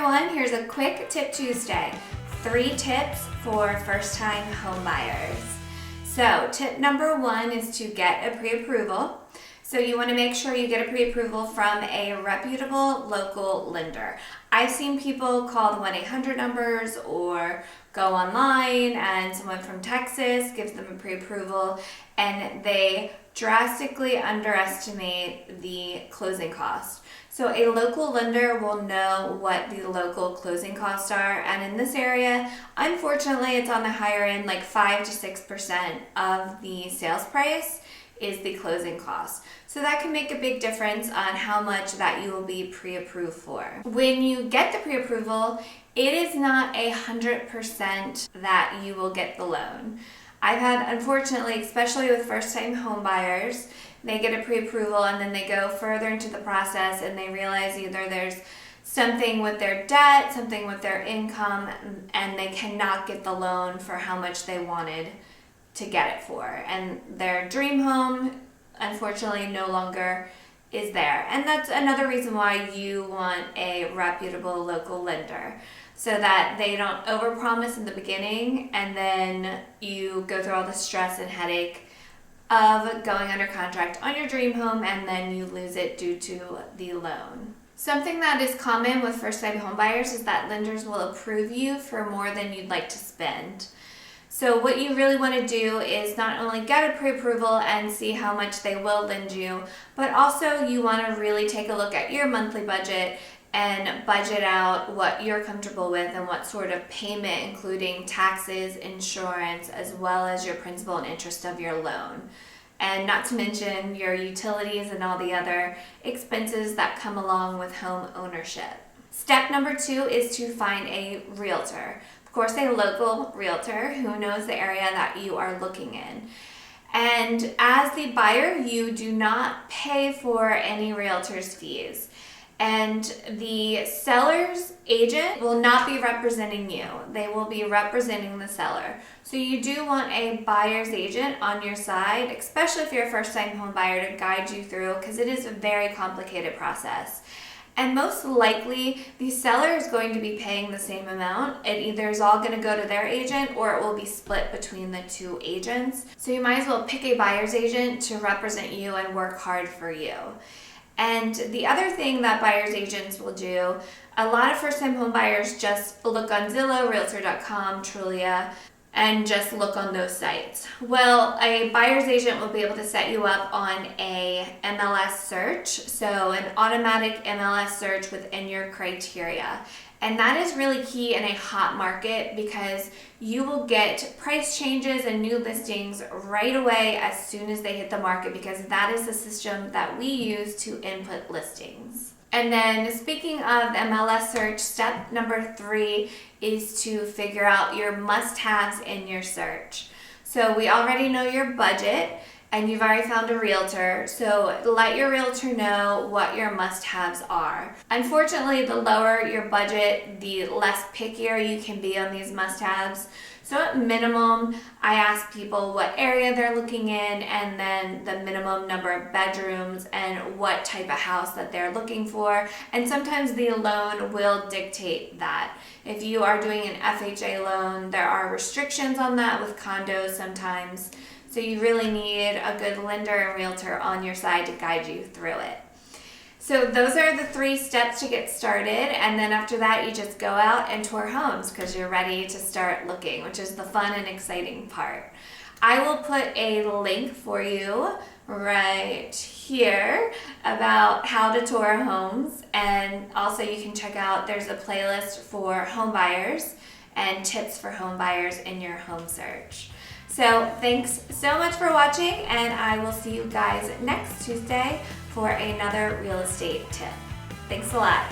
everyone, here's a quick Tip Tuesday. 3 tips for first-time home buyers. So tip number 1 is to get a pre-approval. So you want to make sure you get a pre-approval from a reputable local lender. I've seen people call the 1-800 numbers or go online and someone from Texas gives them a pre-approval and they drastically underestimate the closing cost. So a local lender will know what the local closing costs are, and in this area, unfortunately, it's on the higher end, like 5 to 6% of the sales price is the closing cost. So that can make a big difference on how much that you will be pre-approved for. When you get the pre-approval, it is not 100% that you will get the loan. I've had, unfortunately, especially with first-time home buyers, they get a pre-approval and then they go further into the process and they realize either there's something with their debt, something with their income, and they cannot get the loan for how much they wanted to get it for. And their dream home, unfortunately, no longer is there. And that's another reason why you want a reputable local lender, so that they don't overpromise in the beginning and then you go through all the stress and headache of going under contract on your dream home and then you lose it due to the loan. Something that is common with first-time home buyers is that lenders will approve you for more than you'd like to spend. So what you really want to do is not only get a pre-approval and see how much they will lend you, but also you want to really take a look at your monthly budget and budget out what you're comfortable with and what sort of payment, including taxes, insurance, as well as your principal and interest of your loan. And not to mention your utilities and all the other expenses that come along with home ownership. Step number 2 is to find a realtor. Of course, a local realtor who knows the area that you are looking in. And as the buyer, you do not pay for any realtor's fees. And the seller's agent will not be representing you. They will be representing the seller. So you do want a buyer's agent on your side, especially if you're a first-time home buyer, to guide you through, because it is a very complicated process. And most likely, the seller is going to be paying the same amount. It either is all going to go to their agent or it will be split between the 2 agents. So you might as well pick a buyer's agent to represent you and work hard for you. And the other thing that buyer's agents will do, a lot of first-time home buyers just look on Zillow, Realtor.com, Trulia, and just look on those sites. Well, a buyer's agent will be able to set you up on a MLS search, so an automatic MLS search within your criteria. And that is really key in a hot market because you will get price changes and new listings right away as soon as they hit the market, because that is the system that we use to input listings. And then speaking of the MLS search, step number 3 is to figure out your must-haves in your search. So we already know your budget and you've already found a realtor, so let your realtor know what your must-haves are. Unfortunately, the lower your budget, the less pickier you can be on these must-haves. So at minimum, I ask people what area they're looking in and then the minimum number of bedrooms and what type of house that they're looking for. And sometimes the loan will dictate that. If you are doing an FHA loan, there are restrictions on that with condos sometimes. So you really need a good lender and realtor on your side to guide you through it. So those are the 3 steps to get started, and then after that you just go out and tour homes because you're ready to start looking, which is the fun and exciting part. I will put a link for you right here about how to tour homes, and also you can check out, there's a playlist for home buyers and tips for home buyers in your home search. So thanks so much for watching, and I will see you guys next Tuesday for another real estate tip. Thanks a lot.